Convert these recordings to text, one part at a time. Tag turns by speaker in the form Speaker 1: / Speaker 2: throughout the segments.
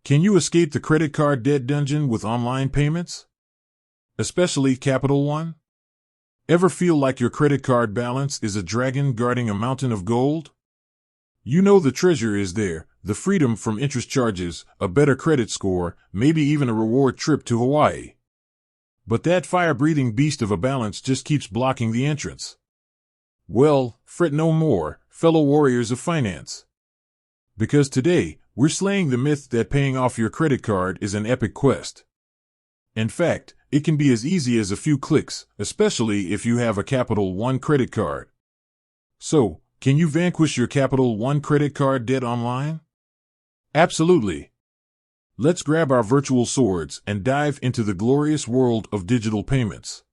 Speaker 1: Can you escape the credit card debt dungeon with online payments? Especially Capital One? Ever feel like your credit card balance is a dragon guarding a mountain of gold? You know the treasure is there, the freedom from interest charges, a better credit score, maybe even a reward trip to Hawaii. But that fire-breathing beast of a balance just keeps blocking the entrance. Well, fret no more, fellow warriors of finance. Because today, we're slaying the myth that paying off your credit card is an epic quest. In fact, it can be as easy as a few clicks, especially if you have a Capital One credit card. So, can you vanquish your Capital One credit card debt online? Absolutely. Let's grab our virtual swords and dive into the glorious world of digital payments.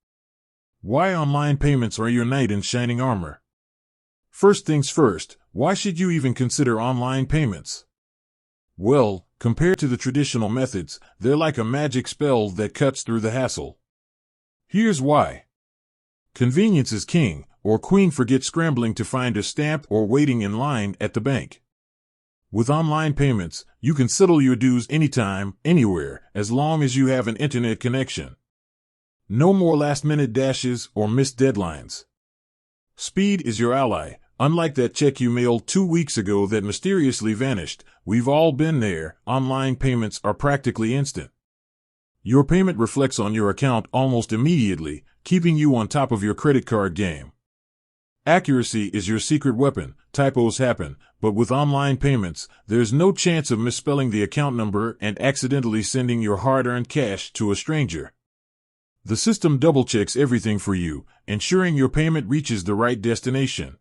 Speaker 1: Why online payments are your knight in shining armor? First things first, why should you even consider online payments? Well, compared to the traditional methods, they're like a magic spell that cuts through the hassle. Here's why. Convenience is king, or queen, forget scrambling to find a stamp or waiting in line at the bank. With online payments, you can settle your dues anytime, anywhere, as long as you have an internet connection. No more last-minute dashes or missed deadlines. Speed is your ally. Unlike that check you mailed 2 weeks ago that mysteriously vanished, we've all been there. Online payments are practically instant. Your payment reflects on your account almost immediately, keeping you on top of your credit card game. Accuracy is your secret weapon. Typos happen, but with online payments, there's no chance of misspelling the account number and accidentally sending your hard-earned cash to a stranger. The system double-checks everything for you, ensuring your payment reaches the right destination.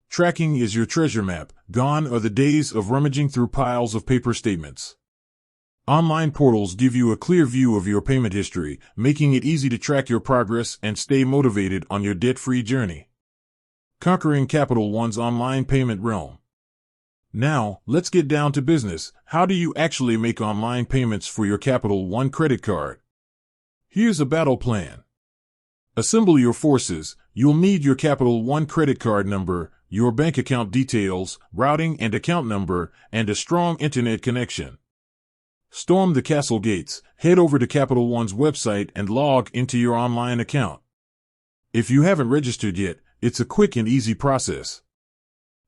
Speaker 1: Tracking is your treasure map. Gone are the days of rummaging through piles of paper statements. Online portals give you a clear view of your payment history, making it easy to track your progress and stay motivated on your debt-free journey. Conquering Capital One's online payment realm. Now, let's get down to business. How do you actually make online payments for your Capital One credit card? Here's a battle plan. Assemble your forces. You'll need your Capital One credit card number, your bank account details, routing and account number, and a strong internet connection. Storm the castle gates. Head over to Capital One's website and log into your online account. If you haven't registered yet, it's a quick and easy process.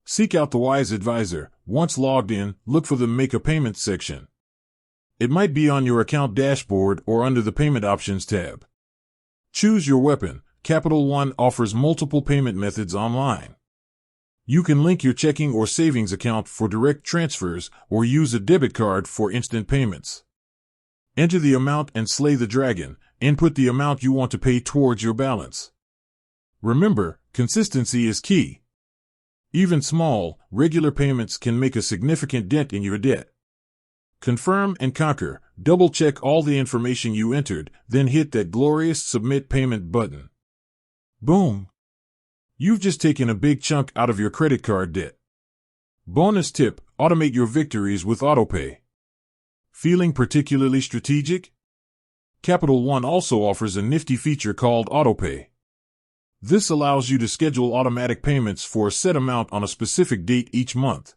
Speaker 1: Seek out the wise advisor. Once logged in, look for the Make a Payment section. It might be on your account dashboard or under the Payment Options tab. Choose your weapon. Capital One offers multiple payment methods online. You can link your checking or savings account for direct transfers or use a debit card for instant payments. Enter the amount and slay the dragon. Input the amount you want to pay towards your balance. Remember, consistency is key. Even small, regular payments can make a significant dent in your debt. Confirm and conquer. Double-check all the information you entered, then hit that glorious Submit Payment button. Boom! You've just taken a big chunk out of your credit card debt. Bonus tip: automate your victories with AutoPay. Feeling particularly strategic? Capital One also offers a nifty feature called AutoPay. This allows you to schedule automatic payments for a set amount on a specific date each month.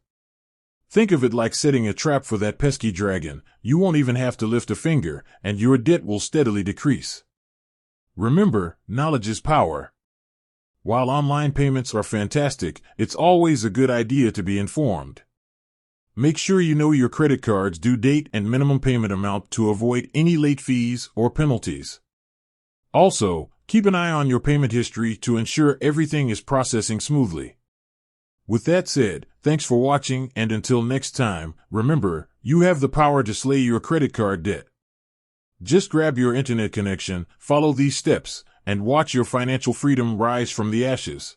Speaker 1: Think of it like setting a trap for that pesky dragon. You won't even have to lift a finger, and your debt will steadily decrease. Remember, knowledge is power. While online payments are fantastic, it's always a good idea to be informed. Make sure you know your credit card's due date and minimum payment amount to avoid any late fees or penalties. Also, keep an eye on your payment history to ensure everything is processing smoothly. With that said, thanks for watching, and until next time, remember, you have the power to slay your credit card debt. Just grab your internet connection, follow these steps, and watch your financial freedom rise from the ashes.